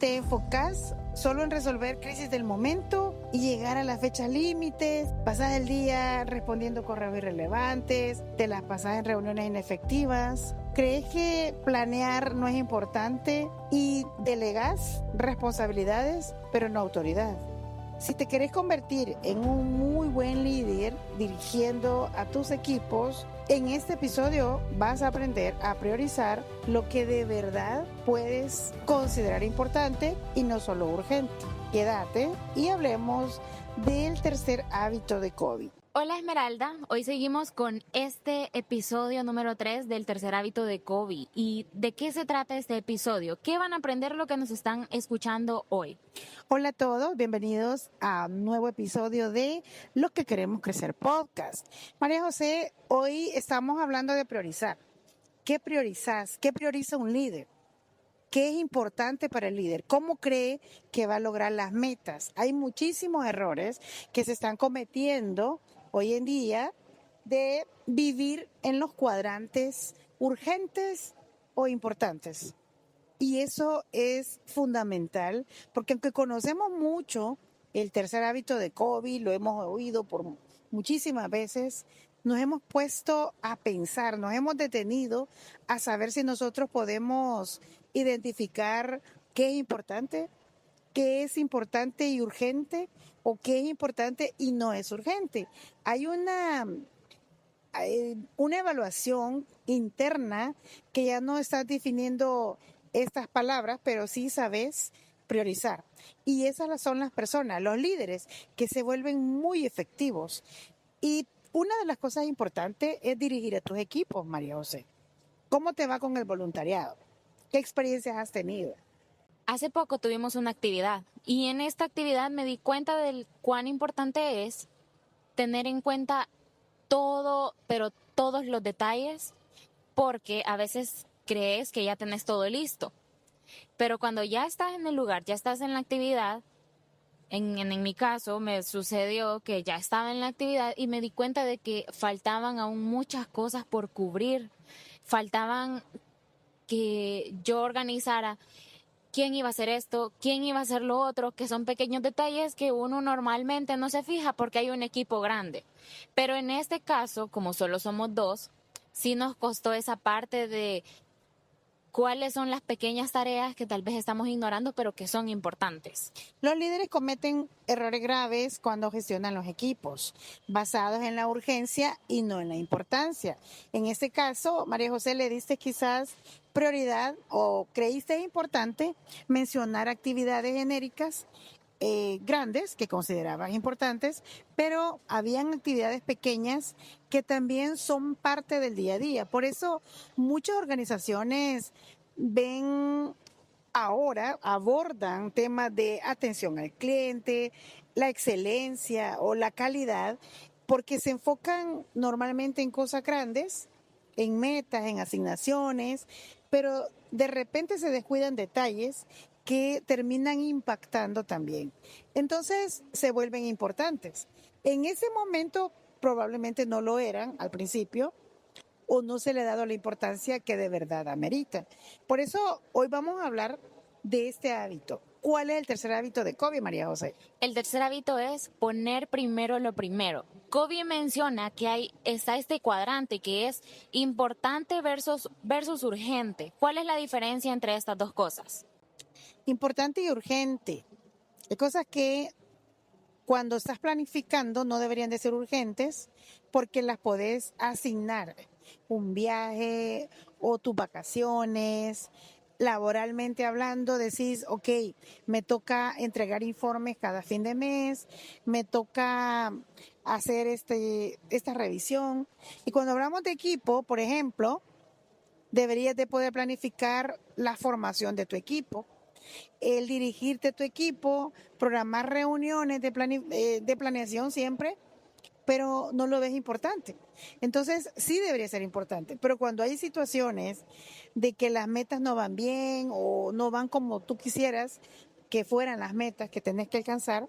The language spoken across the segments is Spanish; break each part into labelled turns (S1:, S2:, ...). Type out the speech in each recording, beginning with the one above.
S1: te enfocas solo en resolver crisis del momento y llegar a las fechas límites, pasas el día respondiendo correos irrelevantes, te las pasas en reuniones inefectivas. ¿Crees que planear no es importante y delegas responsabilidades, pero no autoridad? Si te querés convertir en un muy buen líder dirigiendo a tus equipos, en este episodio vas a aprender a priorizar lo que de verdad puedes considerar importante y no solo urgente. Quédate y hablemos del tercer hábito de Covey.
S2: Hola Esmeralda, hoy seguimos con este episodio número 3 del tercer hábito de Covey. ¿Y de qué se trata este episodio? ¿Qué van a aprender lo que nos están escuchando hoy?
S1: Hola a todos, bienvenidos a un nuevo episodio de Lo que queremos crecer podcast. María José, hoy estamos hablando de priorizar. ¿Qué priorizas? ¿Qué prioriza un líder? ¿Qué es importante para el líder? ¿Cómo cree que va a lograr las metas? Hay muchísimos errores que se están cometiendo hoy en día de vivir en los cuadrantes urgentes o importantes. Y eso es fundamental, porque aunque conocemos mucho el tercer hábito de Covey, lo hemos oído por muchísimas veces, nos hemos puesto a pensar, nos hemos detenido a saber si nosotros podemos identificar qué es importante y urgente, o qué es importante y no es urgente. Hay una evaluación interna que ya no está definiendo estas palabras, pero sí sabes priorizar. Y esas son las personas, los líderes, que se vuelven muy efectivos. Y una de las cosas importantes es dirigir a tus equipos, María José. ¿Cómo te va con el voluntariado? ¿Qué experiencias has tenido?
S2: Hace poco tuvimos una actividad y en esta actividad me di cuenta del cuán importante es tener en cuenta todo, pero todos los detalles, porque a veces crees que ya tenés todo listo. Pero cuando ya estás en el lugar, ya estás en la actividad, en mi caso me sucedió que ya estaba en la actividad y me di cuenta de que faltaban aún muchas cosas por cubrir. Faltaban que yo organizara quién iba a hacer esto, quién iba a hacer lo otro, que son pequeños detalles que uno normalmente no se fija porque hay un equipo grande. Pero en este caso, como solo somos dos, sí nos costó esa parte de cuáles son las pequeñas tareas que tal vez estamos ignorando, pero que son importantes.
S1: Los líderes cometen errores graves cuando gestionan los equipos, basados en la urgencia y no en la importancia. En este caso, María José, le diste quizás prioridad o creíste importante mencionar actividades genéricas grandes que considerabas importantes, pero habían actividades pequeñas que también son parte del día a día. Por eso muchas organizaciones abordan temas de atención al cliente, la excelencia o la calidad, porque se enfocan normalmente en cosas grandes, en metas, en asignaciones, pero de repente se descuidan detalles que terminan impactando también. Entonces se vuelven importantes. En ese momento probablemente no lo eran al principio, o no se le ha dado la importancia que de verdad amerita. Por eso hoy vamos a hablar de este hábito. ¿Cuál es el tercer hábito de Covey, María José?
S2: El tercer hábito es poner primero lo primero. Covey menciona que está este cuadrante que es importante versus urgente. ¿Cuál es la diferencia entre estas dos cosas?
S1: Importante y urgente. Hay cosas que cuando estás planificando no deberían de ser urgentes porque las podés asignar. Un viaje o tus vacaciones, laboralmente hablando, decís, ok, me toca entregar informes cada fin de mes, me toca hacer esta revisión. Y cuando hablamos de equipo, por ejemplo, deberías de poder planificar la formación de tu equipo, el dirigirte a tu equipo, programar reuniones de planeación siempre, pero no lo ves importante. Entonces, sí debería ser importante, pero cuando hay situaciones de que las metas no van bien o no van como tú quisieras que fueran las metas que tenés que alcanzar,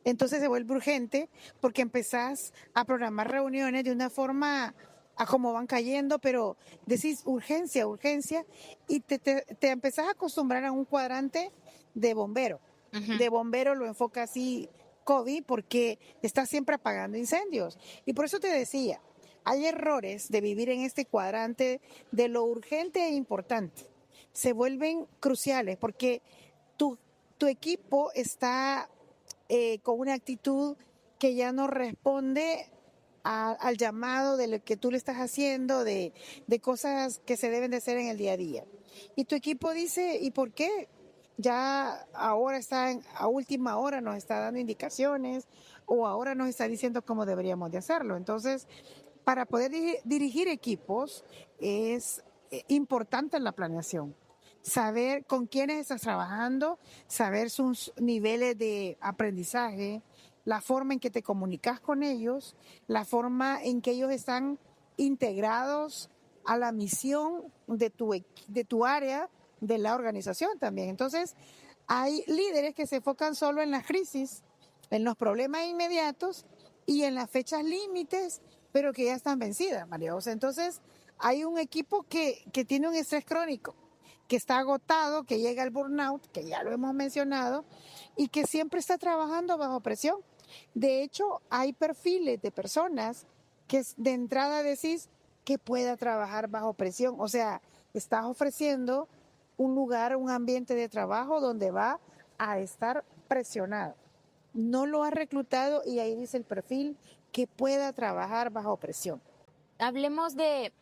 S1: entonces se vuelve urgente porque empezás a programar reuniones de una forma a cómo van cayendo, pero decís urgencia, urgencia, y te empezás a acostumbrar a un cuadrante de bombero.
S2: Ujú.
S1: De bombero lo enfoca así COVID porque está siempre apagando incendios. Y por eso te decía, hay errores de vivir en este cuadrante de lo urgente e importante. Se vuelven cruciales porque tu, tu equipo está con una actitud que ya no responde al llamado de lo que tú le estás haciendo, de cosas que se deben de hacer en el día a día. Y tu equipo dice, ¿y por qué? Ya ahora a última hora nos está dando indicaciones o ahora nos está diciendo cómo deberíamos de hacerlo. Entonces, para poder dirigir equipos es importante la planeación. Saber con quiénes estás trabajando, saber sus niveles de aprendizaje, la forma en que te comunicas con ellos, la forma en que ellos están integrados a la misión de tu área, de la organización también. Entonces, hay líderes que se enfocan solo en las crisis, en los problemas inmediatos y en las fechas límites, pero que ya están vencidas, María José. Entonces, hay un equipo que tiene un estrés crónico, que está agotado, que llega al burnout, que ya lo hemos mencionado, y que siempre está trabajando bajo presión. De hecho, hay perfiles de personas que de entrada decís que pueda trabajar bajo presión. O sea, estás ofreciendo un lugar, un ambiente de trabajo donde va a estar presionado. No lo ha reclutado y ahí dice el perfil que pueda trabajar bajo presión.
S2: Hablemos de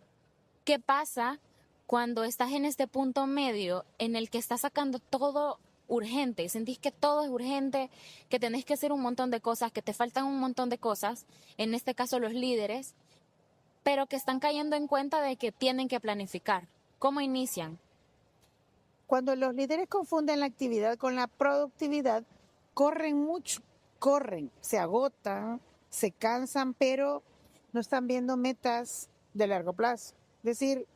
S2: qué pasa cuando estás en este punto medio en el que estás sacando todo urgente, sentís que todo es urgente, que tenés que hacer un montón de cosas, que te faltan un montón de cosas, en este caso los líderes, pero que están cayendo en cuenta de que tienen que planificar. ¿Cómo inician?
S1: Cuando los líderes confunden la actividad con la productividad, corren mucho, corren, se agotan, se cansan, pero no están viendo metas de largo plazo. Es decir,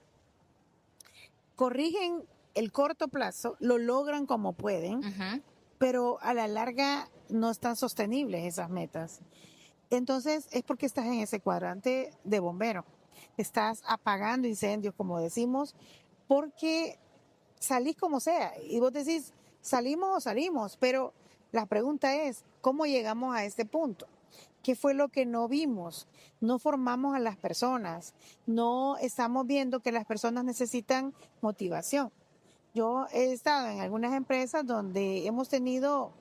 S1: corrigen el corto plazo, lo logran como pueden,
S2: Ujú.
S1: pero a la larga no están sostenibles esas metas. Entonces es porque estás en ese cuadrante de bombero. Estás apagando incendios, como decimos, porque salís como sea. Y vos decís, salimos o salimos, pero la pregunta es, ¿cómo llegamos a este punto? ¿Qué fue lo que no vimos? No formamos a las personas, no estamos viendo que las personas necesitan motivación. Yo he estado en algunas empresas donde hemos tenido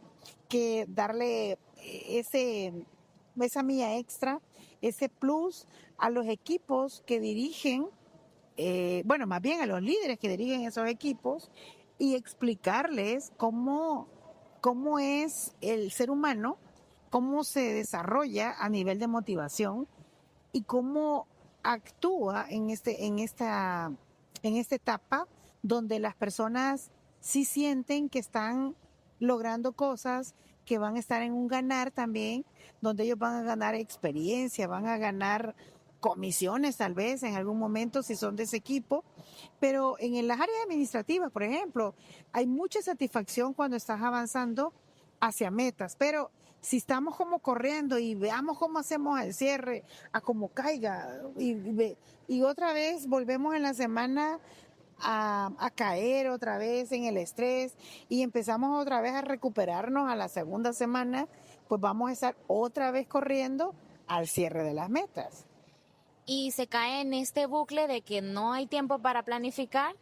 S1: que darle esa milla extra, ese plus a los equipos que dirigen, bueno, más bien a los líderes que dirigen esos equipos y explicarles cómo es el ser humano, cómo se desarrolla a nivel de motivación y cómo actúa en esta etapa donde las personas sí sienten que están logrando cosas, que van a estar en un ganar también, donde ellos van a ganar experiencia, van a ganar comisiones tal vez en algún momento si son de ese equipo, pero en las áreas administrativas, por ejemplo, hay mucha satisfacción cuando estás avanzando hacia metas, pero si estamos como corriendo y veamos cómo hacemos el cierre, a como caiga, y otra vez volvemos en la semana a caer otra vez en el estrés y empezamos otra vez a recuperarnos a la segunda semana, pues vamos a estar otra vez corriendo al cierre de las metas.
S2: Y se cae en este bucle de que no hay tiempo para planificar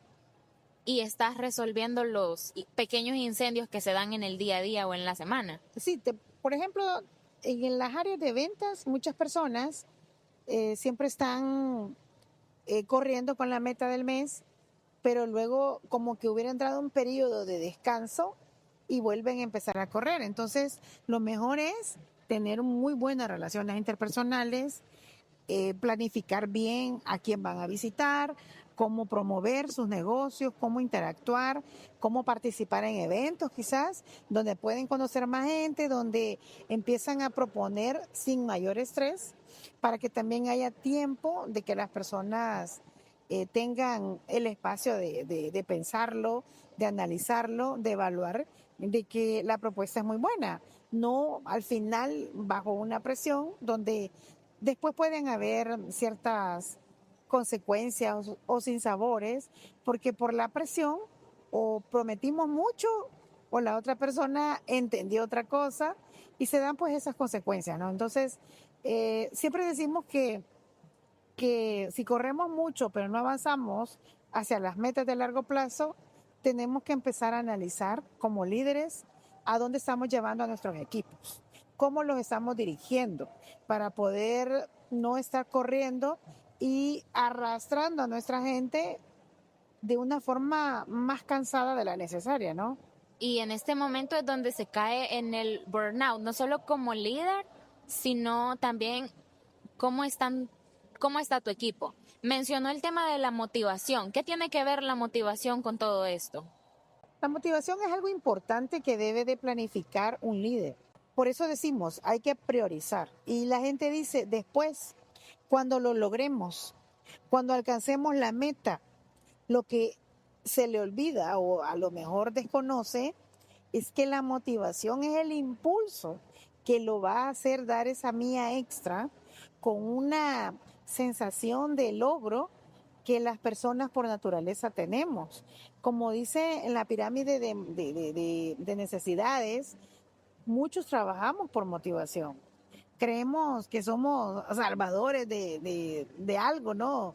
S2: y estás resolviendo los pequeños incendios que se dan en el día a día o en la semana.
S1: Sí, por ejemplo, en las áreas de ventas, muchas personas siempre están corriendo con la meta del mes, pero luego como que hubiera entrado un periodo de descanso y vuelven a empezar a correr. Entonces, lo mejor es tener muy buenas relaciones interpersonales, planificar bien a quién van a visitar, cómo promover sus negocios, cómo interactuar, cómo participar en eventos quizás, donde pueden conocer más gente, donde empiezan a proponer sin mayor estrés, para que también haya tiempo de que las personas tengan el espacio de pensarlo, de analizarlo, de evaluar, de que la propuesta es muy buena. No al final bajo una presión donde después pueden haber ciertas consecuencias o sinsabores, porque por la presión o prometimos mucho o la otra persona entendió otra cosa y se dan pues esas consecuencias, ¿no? Entonces, siempre decimos que si corremos mucho pero no avanzamos hacia las metas de largo plazo, tenemos que empezar a analizar como líderes a dónde estamos llevando a nuestros equipos, cómo los estamos dirigiendo para poder no estar corriendo y arrastrando a nuestra gente de una forma más cansada de la necesaria, ¿no?
S2: Y en este momento es donde se cae en el burnout, no solo como líder, sino también cómo están, cómo está tu equipo. Mencionó el tema de la motivación. ¿Qué tiene que ver la motivación con todo esto?
S1: La motivación es algo importante que debe de planificar un líder. Por eso decimos, hay que priorizar. Y la gente dice, después, cuando lo logremos, cuando alcancemos la meta, lo que se le olvida o a lo mejor desconoce es que la motivación es el impulso que lo va a hacer dar esa mía extra con una sensación de logro que las personas por naturaleza tenemos. Como dice en la pirámide de necesidades, muchos trabajamos por motivación. Creemos que somos salvadores de algo, ¿no?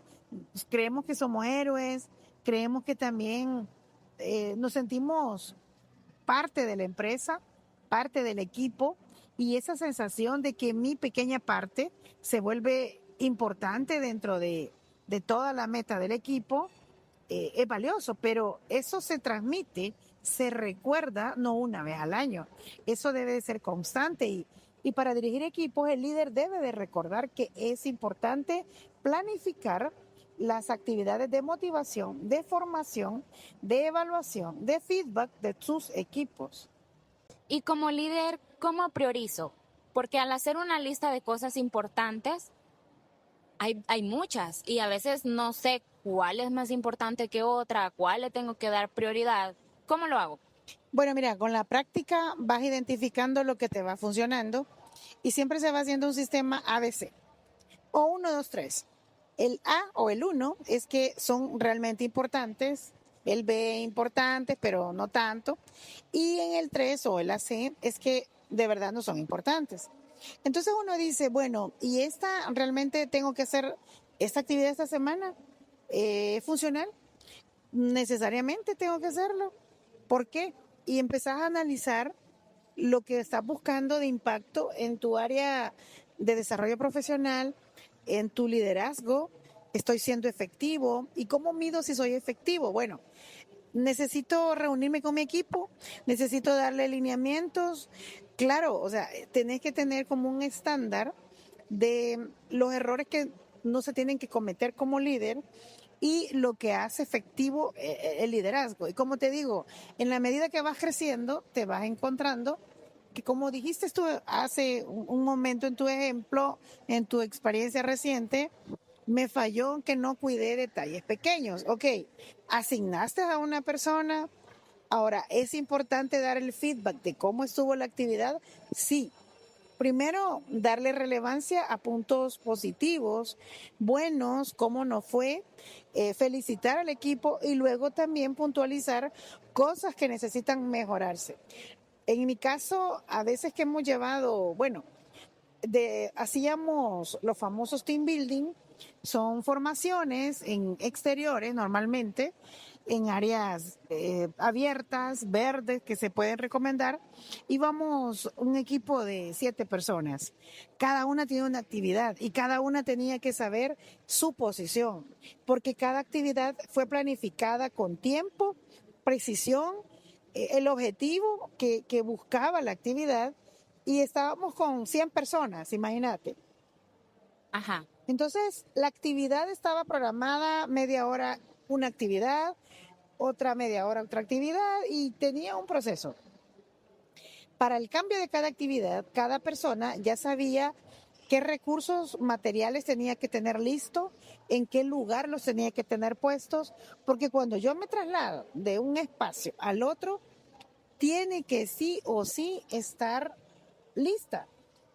S1: Creemos que somos héroes, creemos que también nos sentimos parte de la empresa, parte del equipo, y esa sensación de que mi pequeña parte se vuelve importante dentro de toda la meta del equipo, es valioso, pero eso se transmite, se recuerda no una vez al año, eso debe de ser constante y para dirigir equipos el líder debe de recordar que es importante planificar las actividades de motivación, de formación, de evaluación, de feedback de sus equipos.
S2: Y como líder, ¿cómo priorizo? Porque al hacer una lista de cosas importantes, hay muchas y a veces no sé cuál es más importante que otra, a cuál le tengo que dar prioridad. ¿Cómo lo hago?
S1: Bueno, mira, con la práctica vas identificando lo que te va funcionando y siempre se va haciendo un sistema ABC o 1, 2, 3. El A o el 1 es que son realmente importantes, el B importantes, pero no tanto, y en el 3 o el AC es que de verdad no son importantes. Entonces uno dice, bueno, ¿y esta realmente tengo que hacer esta actividad esta semana? ¿Funcional? Necesariamente tengo que hacerlo. ¿Por qué? Y empezás a analizar lo que estás buscando de impacto en tu área de desarrollo profesional, en tu liderazgo. Estoy siendo efectivo. ¿Y cómo mido si soy efectivo? Bueno, necesito reunirme con mi equipo, necesito darle lineamientos. Claro, o sea, tenés que tener como un estándar de los errores que no se tienen que cometer como líder y lo que hace efectivo el liderazgo. Y como te digo, en la medida que vas creciendo, te vas encontrando que como dijiste tú hace un momento en tu ejemplo, en tu experiencia reciente, me falló que no cuidé detalles pequeños. Ok, asignaste a una persona. Ahora, ¿es importante dar el feedback de cómo estuvo la actividad? Sí. Primero, darle relevancia a puntos positivos, buenos, cómo no fue, felicitar al equipo y luego también puntualizar cosas que necesitan mejorarse. En mi caso, a veces que hemos llevado, bueno, hacíamos los famosos team building, son formaciones en exteriores normalmente, en áreas abiertas, verdes, que se pueden recomendar. Íbamos un equipo de 7 personas. Cada una tiene una actividad y cada una tenía que saber su posición, porque cada actividad fue planificada con tiempo, precisión, el objetivo que buscaba la actividad y estábamos con 100 personas, imagínate.
S2: Ajá.
S1: Entonces, la actividad estaba programada media hora una actividad, otra media hora otra actividad y tenía un proceso. Para el cambio de cada actividad, cada persona ya sabía qué recursos materiales tenía que tener listo, en qué lugar los tenía que tener puestos, porque cuando yo me traslado de un espacio al otro, tiene que sí o sí estar lista,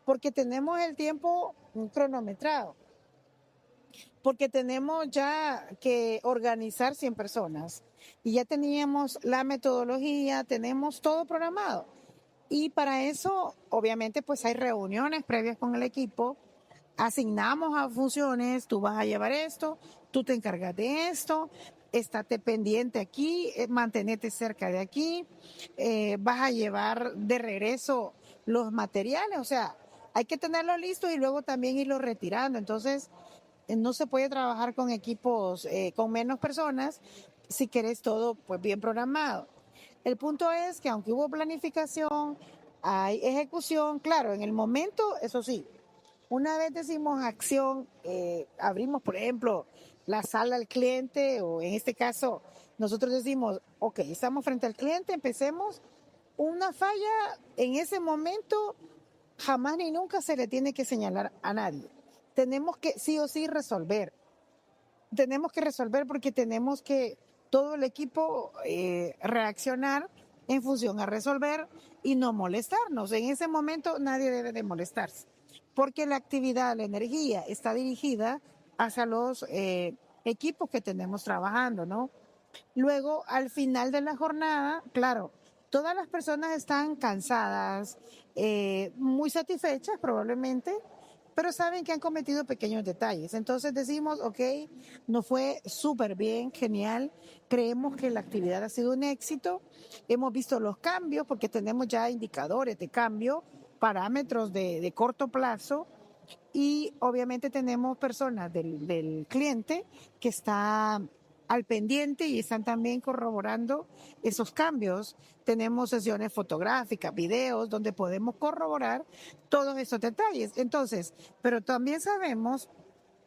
S1: porque tenemos el tiempo cronometrado. porque tenemos ya que organizar 100 personas y ya teníamos la metodología, tenemos todo programado. Y para eso, obviamente, pues hay reuniones previas con el equipo, asignamos a funciones, tú vas a llevar esto, tú te encargas de esto, estate pendiente aquí, mantenete cerca de aquí, vas a llevar de regreso los materiales, o sea, hay que tenerlo listo y luego también irlo retirando. Entonces, no se puede trabajar con equipos con menos personas si querés todo pues bien programado. El punto es que aunque hubo planificación, hay ejecución, claro, en el momento, eso sí, una vez decimos acción, abrimos, por ejemplo, la sala al cliente o en este caso nosotros decimos, ok, estamos frente al cliente, empecemos. Una falla en ese momento jamás ni nunca se le tiene que señalar a nadie. Tenemos que sí o sí resolver. Tenemos que resolver porque tenemos que todo el equipo reaccionar en función a resolver y no molestarnos. En ese momento nadie debe de molestarse porque la actividad, la energía está dirigida hacia los equipos que tenemos trabajando, ¿no? Luego, al final de la jornada, claro, todas las personas están cansadas, muy satisfechas probablemente, pero saben que han cometido pequeños detalles. Entonces decimos, ok, nos fue súper bien, genial, creemos que la actividad ha sido un éxito, hemos visto los cambios porque tenemos ya indicadores de cambio, parámetros de corto plazo y obviamente tenemos personas del cliente que está al pendiente y están también corroborando esos cambios. Tenemos sesiones fotográficas, videos, donde podemos corroborar todos esos detalles. Entonces, pero también sabemos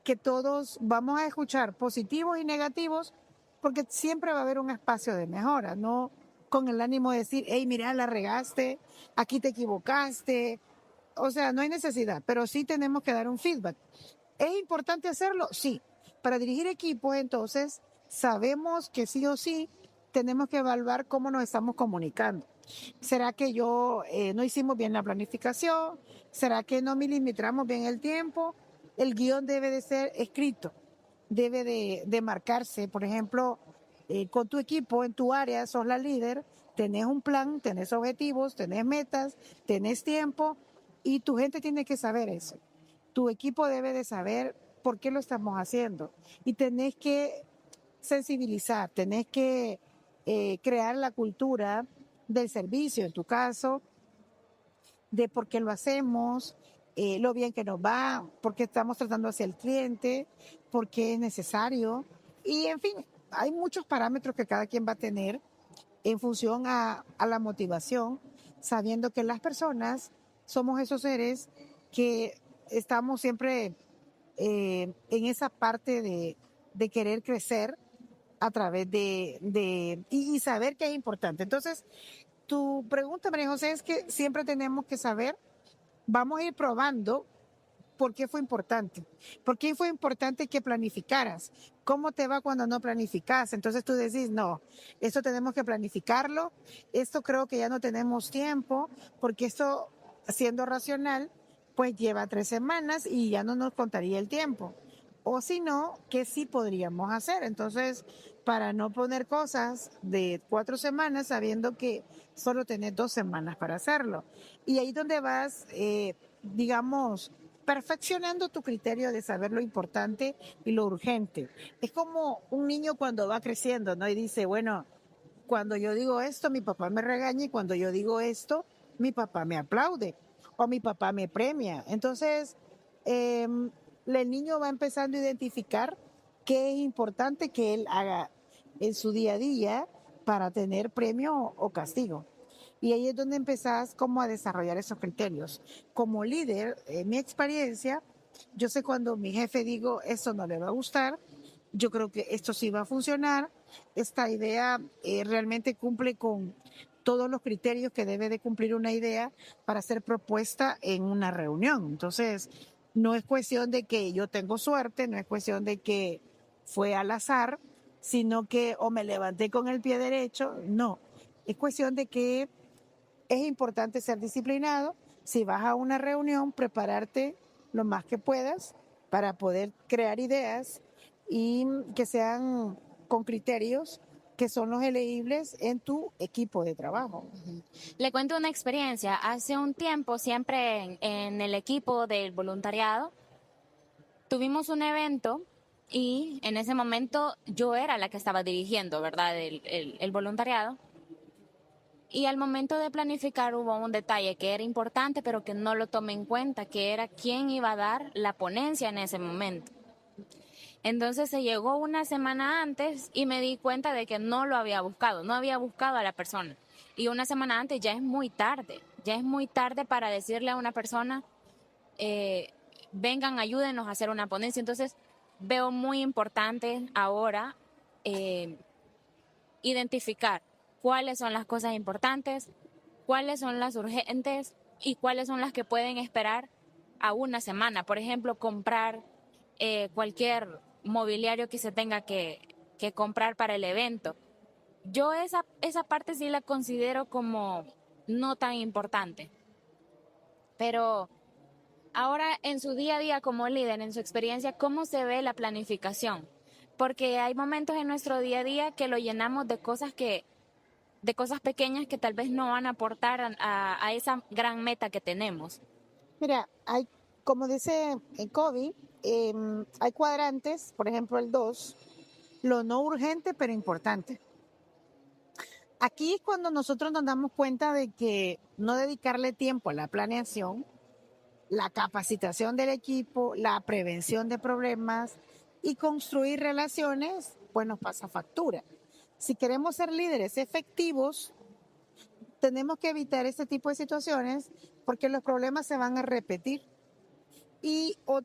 S1: que todos vamos a escuchar positivos y negativos porque siempre va a haber un espacio de mejora, no con el ánimo de decir, hey, mira, la regaste, aquí te equivocaste. O sea, no hay necesidad, pero sí tenemos que dar un feedback. ¿Es importante hacerlo? Sí. Para dirigir equipos, entonces, sabemos que sí o sí tenemos que evaluar cómo nos estamos comunicando. ¿Será que no hicimos bien la planificación? ¿Será que no milimetramos bien el tiempo? El guión debe de ser escrito, debe de marcarse. Por ejemplo, con tu equipo, en tu área, sos la líder, tenés un plan, tenés objetivos, tenés metas, tenés tiempo y tu gente tiene que saber eso. Tu equipo debe de saber por qué lo estamos haciendo y tenés que sensibilizar, tenés que crear la cultura del servicio, en tu caso, de por qué lo hacemos, lo bien que nos va, por qué estamos tratando hacia el cliente, por qué es necesario. Y en fin, hay muchos parámetros que cada quien va a tener en función a la motivación, sabiendo que las personas somos esos seres que estamos siempre en esa parte de querer crecer a través y saber que es importante. Entonces, tu pregunta, María José, es que siempre tenemos que saber, vamos a ir probando por qué fue importante. ¿Por qué fue importante que planificaras? ¿Cómo te va cuando no planificas? Entonces tú decís, no, esto tenemos que planificarlo, esto creo que ya no tenemos tiempo, porque esto, siendo racional, pues lleva 3 semanas y ya no nos contaría el tiempo. O si no, ¿qué sí podríamos hacer? Entonces, para no poner cosas de 4 semanas sabiendo que solo tenés 2 semanas para hacerlo. Y ahí donde vas, digamos, perfeccionando tu criterio de saber lo importante y lo urgente. Es como un niño cuando va creciendo, ¿no? Y dice, bueno, cuando yo digo esto, mi papá me regaña y cuando yo digo esto, mi papá me aplaude o mi papá me premia. Entonces, el niño va empezando a identificar qué es importante que él haga en su día a día para tener premio o castigo. Y ahí es donde empezás como a desarrollar esos criterios. Como líder, en mi experiencia, yo sé cuando mi jefe digo, eso no le va a gustar, yo creo que esto sí va a funcionar, esta idea realmente cumple con todos los criterios que debe de cumplir una idea para ser propuesta en una reunión. Entonces, no es cuestión de que yo tengo suerte, no es cuestión de que fue al azar, sino que o me levanté con el pie derecho, no. Es cuestión de que es importante ser disciplinado. Si vas a una reunión, prepararte lo más que puedas para poder crear ideas y que sean con criterios que son los elegibles en tu equipo de trabajo.
S2: Le cuento una experiencia. Hace un tiempo, siempre en el equipo del voluntariado, tuvimos un evento y en ese momento yo era la que estaba dirigiendo, ¿verdad? El voluntariado. Y al momento de planificar hubo un detalle que era importante, pero que no lo tomé en cuenta, que era quién iba a dar la ponencia en ese momento. Entonces se llegó una semana antes y me di cuenta de que no lo había buscado, no había buscado a la persona. Y una semana antes ya es muy tarde para decirle a una persona, eh, vengan, ayúdenos a hacer una ponencia. Entonces veo muy importante ahora eh, identificar cuáles son las cosas importantes, cuáles son las urgentes y cuáles son las que pueden esperar a una semana. Por ejemplo, comprar cualquier mobiliario que se tenga que comprar para el evento. Yo esa parte sí la considero como no tan importante. Pero ahora en su día a día como líder, en su experiencia, ¿cómo se ve la planificación? Porque hay momentos en nuestro día a día que lo llenamos de cosas pequeñas que tal vez no van a aportar a esa gran meta que tenemos.
S1: Mira, hay, como dice Kobe, hay cuadrantes, por ejemplo el 2, lo no urgente pero importante. Aquí es cuando nosotros nos damos cuenta de que no dedicarle tiempo a la planeación, la capacitación del equipo, la prevención de problemas y construir relaciones, pues nos pasa factura. Si queremos ser líderes efectivos, tenemos que evitar este tipo de situaciones porque los problemas se van a repetir y o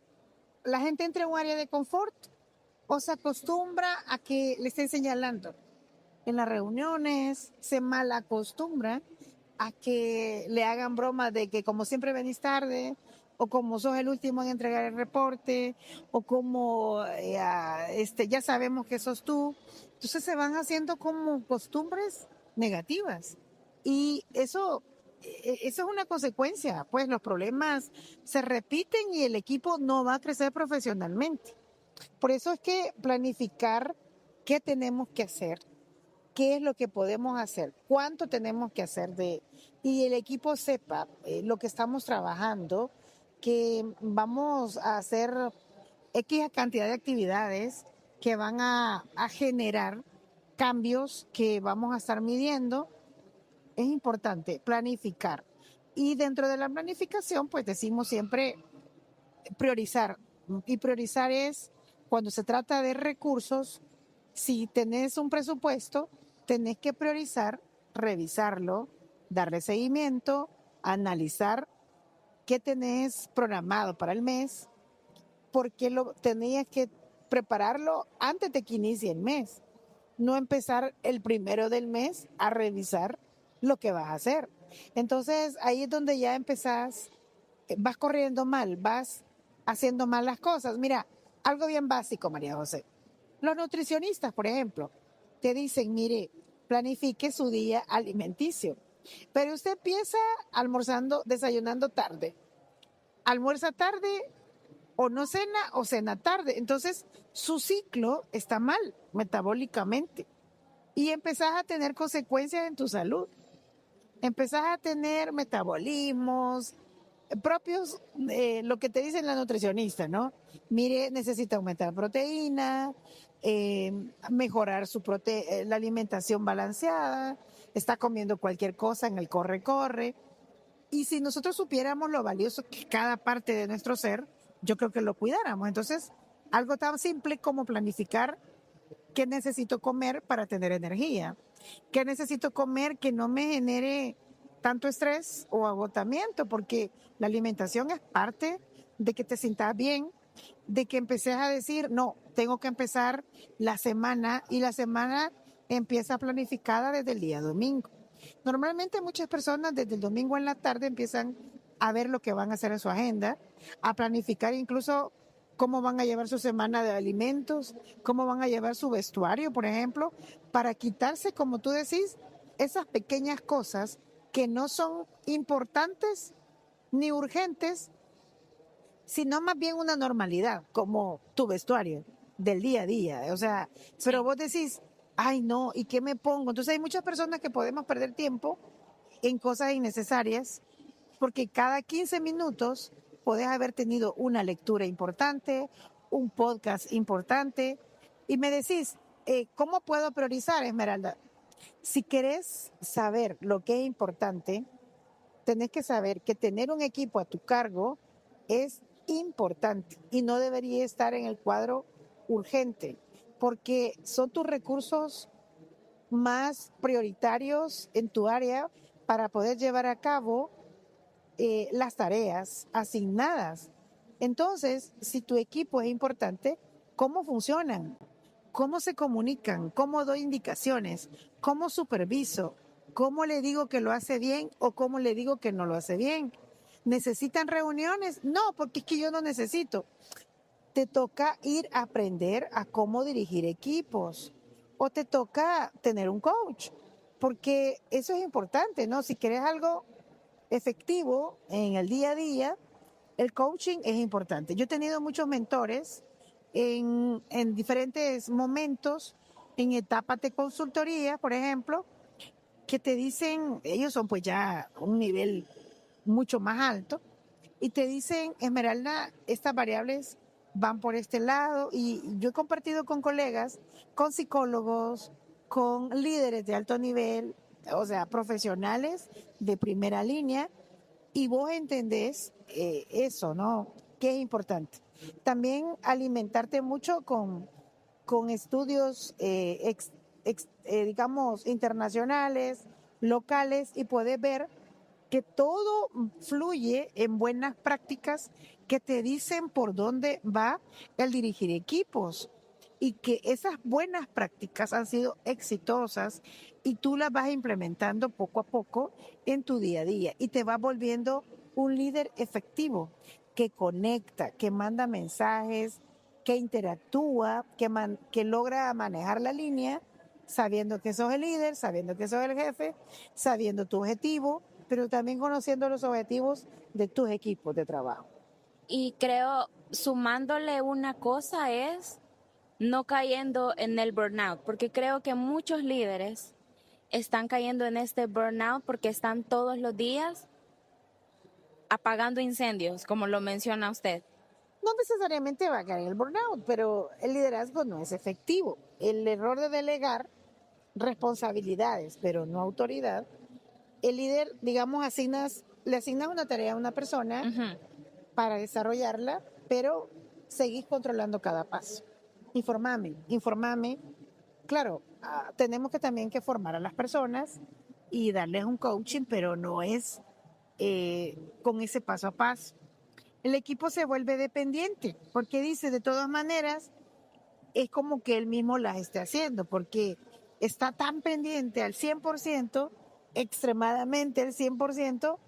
S1: la gente entra en un área de confort o se acostumbra a que le estén señalando. En las reuniones se mal acostumbra a que le hagan bromas de que como siempre venís tarde, o como sos el último en entregar el reporte, o como ya sabemos que sos tú. Entonces se van haciendo como costumbres negativas. Y eso es una consecuencia, pues los problemas se repiten y el equipo no va a crecer profesionalmente. Por eso es que planificar qué tenemos que hacer, qué es lo que podemos hacer, cuánto tenemos que hacer y el equipo sepa lo que estamos trabajando, que vamos a hacer X cantidad de actividades que van a generar cambios que vamos a estar midiendo. Es importante planificar. Y dentro de la planificación, pues decimos siempre priorizar. Y priorizar es cuando se trata de recursos, si tenés un presupuesto, tenés que priorizar, revisarlo, darle seguimiento, analizar qué tenés programado para el mes, porque lo tenías que prepararlo antes de que inicie el mes, no empezar el primero del mes a revisar lo que vas a hacer. Entonces ahí es donde ya empezás, vas corriendo mal, vas haciendo mal las cosas. Mira, algo bien básico, María José. Los nutricionistas, por ejemplo, te dicen, mire, planifique su día alimenticio. Pero usted empieza almorzando, desayunando tarde, almuerza tarde o no cena o cena tarde. Entonces, su ciclo está mal metabólicamente y empezás a tener consecuencias en tu salud. Empezás a tener metabolismos propios, lo que te dicen la nutricionista, ¿no? Mire, necesita aumentar proteína, mejorar la alimentación balanceada, está comiendo cualquier cosa en el corre-corre. Y si nosotros supiéramos lo valioso que cada parte de nuestro ser, yo creo que lo cuidáramos. Entonces, algo tan simple como planificar qué necesito comer para tener energía, qué necesito comer que no me genere tanto estrés o agotamiento, porque la alimentación es parte de que te sientas bien, de que empeces a decir, no, tengo que empezar la semana y la semana empieza planificada desde el día domingo. Normalmente muchas personas desde el domingo en la tarde empiezan a ver lo que van a hacer en su agenda, a planificar incluso cómo van a llevar su semana de alimentos, cómo van a llevar su vestuario, por ejemplo, para quitarse, como tú decís, esas pequeñas cosas que no son importantes ni urgentes, sino más bien una normalidad, como tu vestuario. del día a día. O sea, pero vos decís, ay no, ¿y qué me pongo? Entonces hay muchas personas que podemos perder tiempo en cosas innecesarias porque cada 15 minutos podés haber tenido una lectura importante, un podcast importante y me decís, ¿cómo puedo priorizar, Esmeralda? Si querés saber lo que es importante, tenés que saber que tener un equipo a tu cargo es importante y no debería estar en el cuadro urgente, porque son tus recursos más prioritarios en tu área para poder llevar a cabo las tareas asignadas. Entonces, si tu equipo es importante, ¿cómo funcionan? ¿Cómo se comunican? ¿Cómo doy indicaciones? ¿Cómo superviso? ¿Cómo le digo que lo hace bien o cómo le digo que no lo hace bien? ¿Necesitan reuniones? No, porque es que yo no necesito. Te toca ir a aprender a cómo dirigir equipos o te toca tener un coach, porque eso es importante, ¿no? Si quieres algo efectivo en el día a día, el coaching es importante. Yo he tenido muchos mentores en diferentes momentos, en etapas de consultoría, por ejemplo, que te dicen, ellos son pues ya un nivel mucho más alto, y te dicen, Esmeralda, estas variables van por este lado, y yo he compartido con colegas, con psicólogos, con líderes de alto nivel, o sea, profesionales de primera línea, y vos entendés eso, ¿no? Que es importante. También alimentarte mucho con estudios, digamos, internacionales, locales, y puedes ver que todo fluye en buenas prácticas que te dicen por dónde va el dirigir equipos y que esas buenas prácticas han sido exitosas y tú las vas implementando poco a poco en tu día a día y te vas volviendo un líder efectivo que conecta, que manda mensajes, que interactúa, que logra manejar la línea sabiendo que sos el líder, sabiendo que sos el jefe, sabiendo tu objetivo, pero también conociendo los objetivos de tus equipos de trabajo.
S2: Y creo, sumándole una cosa es no cayendo en el burnout, porque creo que muchos líderes están cayendo en este burnout porque están todos los días apagando incendios, como lo menciona usted.
S1: No necesariamente va a caer en el burnout, pero el liderazgo no es efectivo. El error de delegar responsabilidades, pero no autoridad. El líder, digamos, le asignas una tarea a una persona para desarrollarla, pero seguís controlando cada paso. Informame. Claro, tenemos que también que formar a las personas y darles un coaching, pero no es con ese paso a paso. El equipo se vuelve dependiente, porque dice, de todas maneras, es como que él mismo las esté haciendo, porque está tan pendiente al 100%, extremadamente al 100%,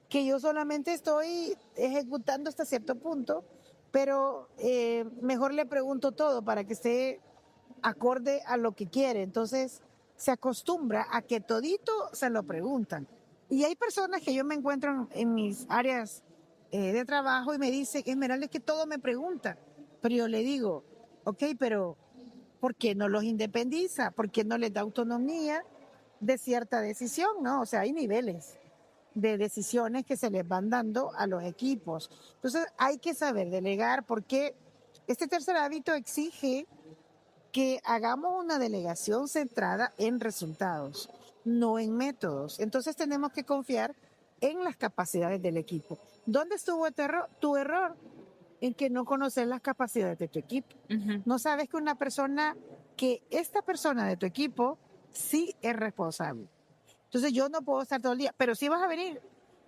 S1: que yo solamente estoy ejecutando hasta cierto punto, pero mejor le pregunto todo para que esté acorde a lo que quiere. Entonces se acostumbra a que todito se lo preguntan. Y hay personas que yo me encuentro en mis áreas de trabajo y me dicen, Esmeralda, es que todo me pregunta. Pero yo le digo, ok, pero ¿por qué no los independiza? ¿Por qué no les da autonomía de cierta decisión? ¿No? O sea, hay niveles de decisiones que se les van dando a los equipos. Entonces hay que saber delegar porque este tercer hábito exige que hagamos una delegación centrada en resultados, no en métodos. Entonces tenemos que confiar en las capacidades del equipo. ¿Dónde estuvo tu error? En que no conoces las capacidades de tu equipo. No sabes que esta persona de tu equipo sí es responsable. Entonces yo no puedo estar todo el día, pero sí vas a venir,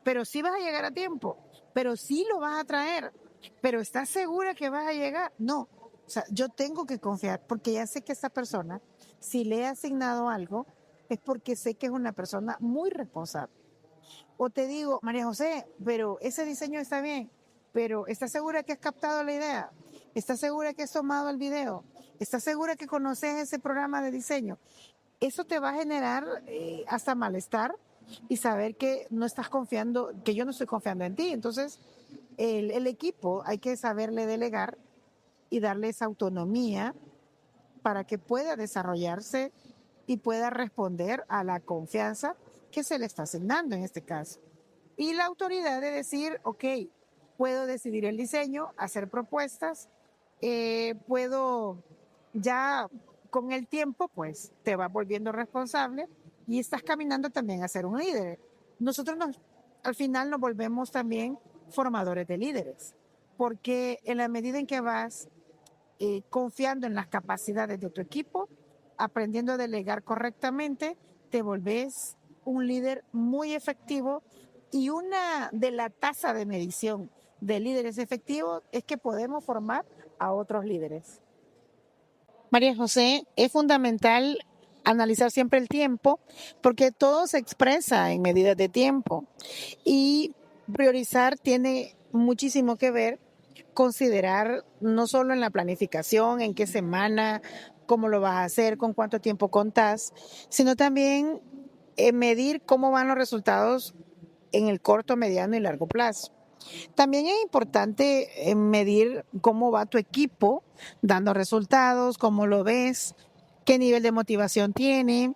S1: pero sí vas a llegar a tiempo, pero sí lo vas a traer, pero ¿estás segura que vas a llegar? No. O sea, yo tengo que confiar porque ya sé que esta persona, si le he asignado algo, es porque sé que es una persona muy responsable. O te digo, María José, pero ese diseño está bien, pero ¿estás segura que has captado la idea? ¿Estás segura que has tomado el video? ¿Estás segura que conoces ese programa de diseño? Eso te va a generar hasta malestar y saber que no estás confiando, que yo no estoy confiando en ti. Entonces, el equipo hay que saberle delegar y darle esa autonomía para que pueda desarrollarse y pueda responder a la confianza que se le está asignando en este caso. Y la autoridad de decir, ok, puedo decidir el diseño, hacer propuestas, puedo ya con el tiempo, pues te vas volviendo responsable y estás caminando también a ser un líder. Nosotros al final nos volvemos también formadores de líderes, porque en la medida en que vas confiando en las capacidades de tu equipo, aprendiendo a delegar correctamente, te volvés un líder muy efectivo y una de la tasa de medición de líderes efectivos es que podemos formar a otros líderes. María José, es fundamental analizar siempre el tiempo porque todo se expresa en medidas de tiempo y priorizar tiene muchísimo que ver, considerar no solo en la planificación, en qué semana, cómo lo vas a hacer, con cuánto tiempo contás, sino también medir cómo van los resultados en el corto, mediano y largo plazo. También es importante medir cómo va tu equipo dando resultados, cómo lo ves, qué nivel de motivación tiene,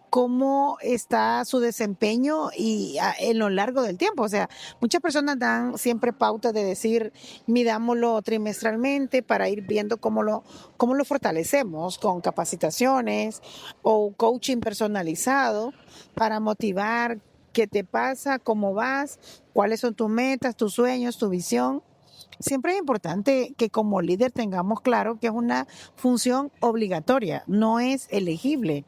S1: cómo está su desempeño y en lo largo del tiempo. O sea, muchas personas dan siempre pautas de decir, midámoslo trimestralmente para ir viendo cómo lo fortalecemos con capacitaciones o coaching personalizado para motivar qué te pasa, cómo vas, cuáles son tus metas, tus sueños, tu visión. Siempre es importante que como líder tengamos claro que es una función obligatoria, no es elegible.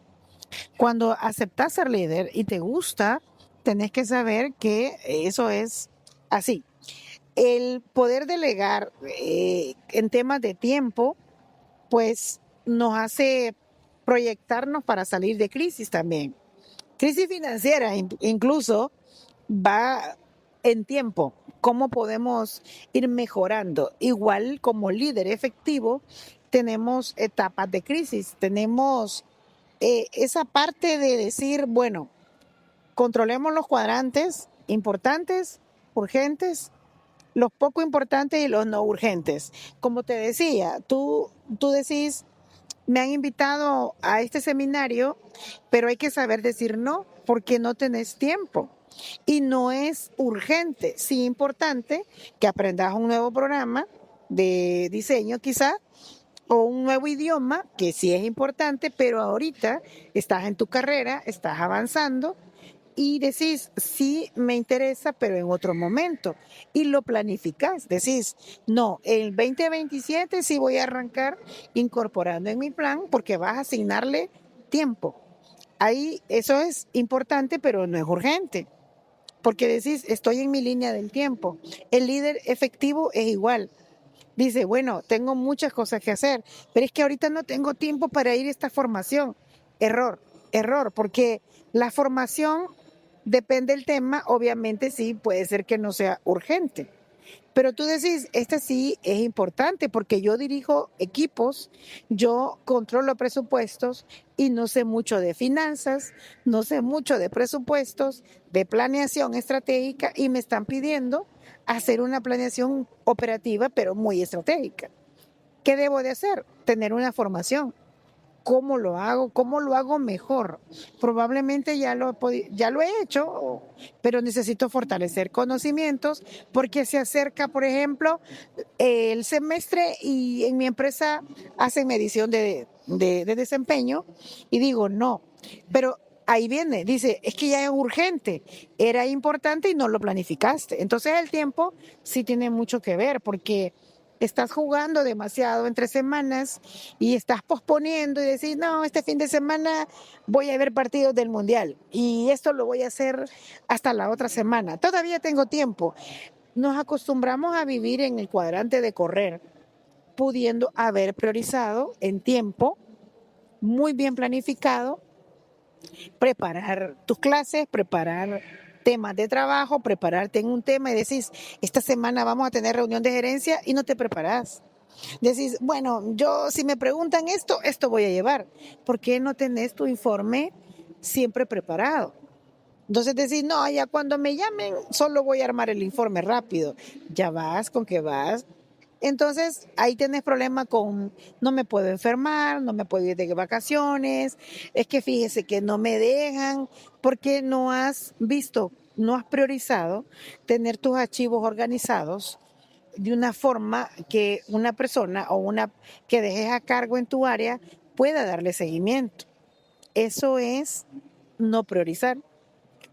S1: Cuando aceptas ser líder y te gusta, tenés que saber que eso es así. El poder delegar en temas de tiempo, pues nos hace proyectarnos para salir de crisis también. Crisis financiera incluso va en tiempo. ¿Cómo podemos ir mejorando? Igual como líder efectivo, tenemos etapas de crisis, tenemos esa parte de decir, bueno, controlemos los cuadrantes importantes, urgentes, los poco importantes y los no urgentes. Como te decía, tú decís, me han invitado a este seminario, pero hay que saber decir no, porque no tenés tiempo. Y no es urgente, sí importante que aprendas un nuevo programa de diseño quizá, o un nuevo idioma, que sí es importante, pero ahorita estás en tu carrera, estás avanzando y decís, sí me interesa, pero en otro momento. Y lo planificás, decís, no, el 2027 sí voy a arrancar incorporando en mi plan porque vas a asignarle tiempo. Ahí eso es importante, pero no es urgente. Porque decís, estoy en mi línea del tiempo. El líder efectivo es igual. Dice, bueno, tengo muchas cosas que hacer, pero es que ahorita no tengo tiempo para ir a esta formación. Error, error, porque la formación depende del tema, obviamente sí, puede ser que no sea urgente. Pero tú decís, esta sí es importante porque yo dirijo equipos, yo controlo presupuestos y no sé mucho de finanzas, no sé mucho de presupuestos, de planeación estratégica y me están pidiendo hacer una planeación operativa, pero muy estratégica. ¿Qué debo de hacer? Tener una formación. ¿Cómo lo hago? ¿Cómo lo hago mejor? Probablemente ya lo he hecho, pero necesito fortalecer conocimientos porque se acerca, por ejemplo, el semestre y en mi empresa hacen medición de desempeño y digo, no, pero ahí viene, dice, es que ya es urgente, era importante y no lo planificaste. Entonces el tiempo sí tiene mucho que ver porque estás jugando demasiado entre semanas y estás posponiendo y decís, no, este fin de semana voy a ver partidos del Mundial y esto lo voy a hacer hasta la otra semana. Todavía tengo tiempo. Nos acostumbramos a vivir en el cuadrante de correr, pudiendo haber priorizado en tiempo, muy bien planificado, preparar tus clases, preparar temas de trabajo, prepararte en un tema y decís, esta semana vamos a tener reunión de gerencia y no te preparás. Decís, bueno, yo si me preguntan esto voy a llevar. ¿Por qué no tenés tu informe siempre preparado? Entonces decís, no, ya cuando me llamen solo voy a armar el informe rápido. Ya vas con que vas Entonces, ahí tienes problema con no me puedo enfermar, no me puedo ir de vacaciones, es que fíjese que no me dejan porque no has visto, no has priorizado tener tus archivos organizados de una forma que una persona o una que dejes a cargo en tu área pueda darle seguimiento. Eso es no priorizar,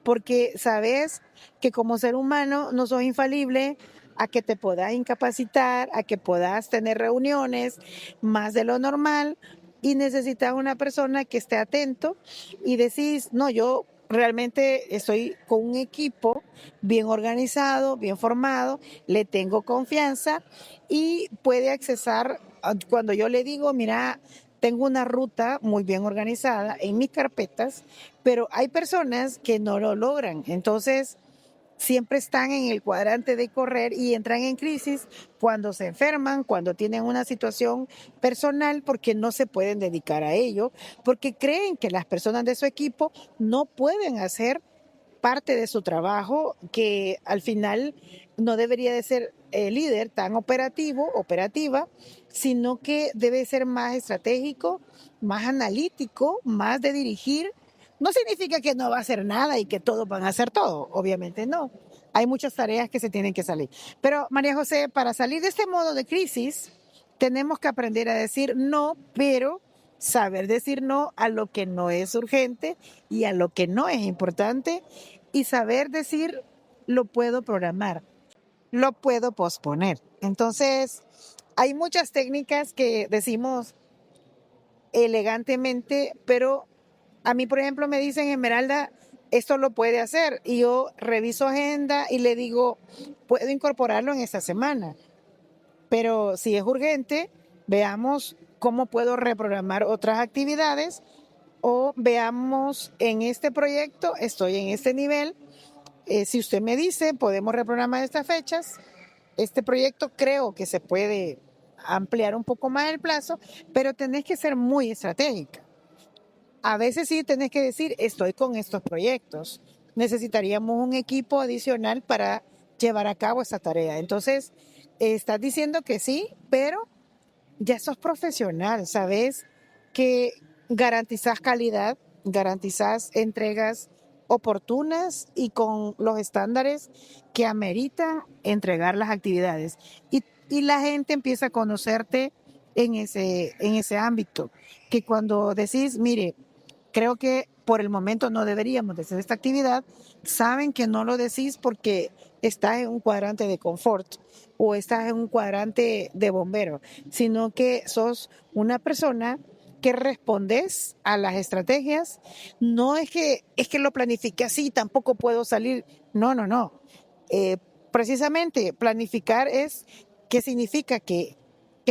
S1: porque sabes que como ser humano no sos infalible a que te puedas incapacitar, a que puedas tener reuniones más de lo normal y necesitas una persona que esté atento y decís, no, yo realmente estoy con un equipo bien organizado, bien formado, le tengo confianza y puede accesar cuando yo le digo, mira, tengo una ruta muy bien organizada en mis carpetas, pero hay personas que no lo logran. Entonces, siempre están en el cuadrante de correr y entran en crisis cuando se enferman, cuando tienen una situación personal, porque no se pueden dedicar a ello, porque creen que las personas de su equipo no pueden hacer parte de su trabajo, que al final no debería de ser el líder tan operativa, sino que debe ser más estratégico, más analítico, más de dirigir. No significa que no va a hacer nada y que todos van a hacer todo, obviamente no. Hay muchas tareas que se tienen que salir. Pero María José, para salir de este modo de crisis, tenemos que aprender a decir no, pero saber decir no a lo que no es urgente y a lo que no es importante y saber decir lo puedo programar, lo puedo posponer. Entonces, hay muchas técnicas que decimos elegantemente, pero a mí, por ejemplo, me dicen, Esmeralda, esto lo puede hacer. Y yo reviso agenda y le digo, puedo incorporarlo en esta semana. Pero si es urgente, veamos cómo puedo reprogramar otras actividades o veamos en este proyecto, estoy en este nivel. Si usted me dice, podemos reprogramar estas fechas. Este proyecto creo que se puede ampliar un poco más el plazo, pero tenés que ser muy estratégica. A veces sí tenés que decir, estoy con estos proyectos. Necesitaríamos un equipo adicional para llevar a cabo esta tarea. Entonces, estás diciendo que sí, pero ya sos profesional, sabes que garantizás calidad, garantizás entregas oportunas y con los estándares que amerita entregar las actividades. Y la gente empieza a conocerte en ese ámbito, que cuando decís, mire, creo que por el momento no deberíamos de hacer esta actividad, saben que no lo decís porque estás en un cuadrante de confort o estás en un cuadrante de bombero, sino que sos una persona que respondes a las estrategias. No es que lo planifique así, tampoco puedo salir. No, no, no. Precisamente planificar es que significa que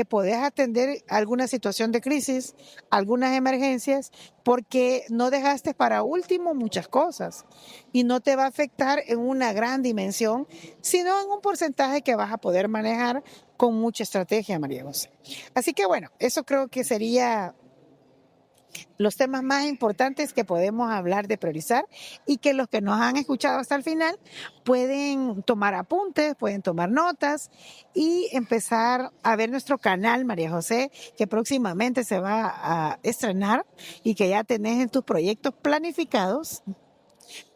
S1: podés atender alguna situación de crisis, algunas emergencias, porque no dejaste para último muchas cosas y no te va a afectar en una gran dimensión, sino en un porcentaje que vas a poder manejar con mucha estrategia, María José. Así que bueno, eso creo que sería los temas más importantes que podemos hablar de priorizar y que los que nos han escuchado hasta el final pueden tomar apuntes, pueden tomar notas y empezar a ver nuestro canal, María José, que próximamente se va a estrenar y que ya tenés en tus proyectos planificados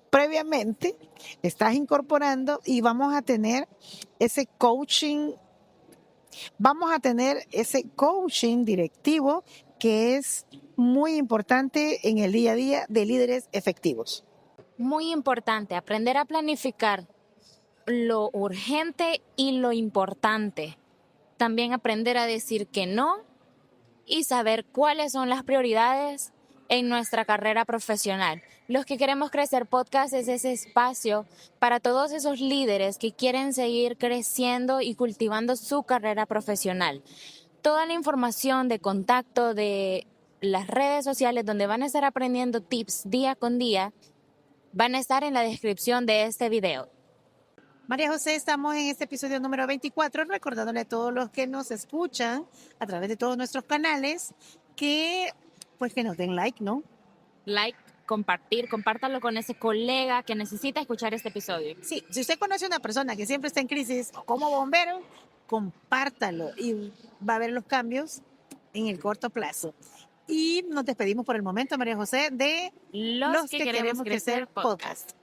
S1: previamente, estás incorporando y vamos a tener ese coaching directivo que es muy importante en el día a día de líderes efectivos.
S2: Muy importante, aprender a planificar lo urgente y lo importante. También aprender a decir que no y saber cuáles son las prioridades en nuestra carrera profesional. Los que queremos crecer podcast es ese espacio para todos esos líderes que quieren seguir creciendo y cultivando su carrera profesional. Toda la información de contacto de las redes sociales donde van a estar aprendiendo tips día con día van a estar en la descripción de este video.
S1: María José, estamos en este episodio número 24, recordándole a todos los que nos escuchan a través de todos nuestros canales que pues que nos den like, ¿no?
S2: Like, compartir, compártalo con ese colega que necesita escuchar este episodio.
S1: Sí, si usted conoce a una persona que siempre está en crisis o como bombero, compártalo y va a ver los cambios en el corto plazo. Y nos despedimos por el momento, María José, de
S2: Los que queremos crecer podcast.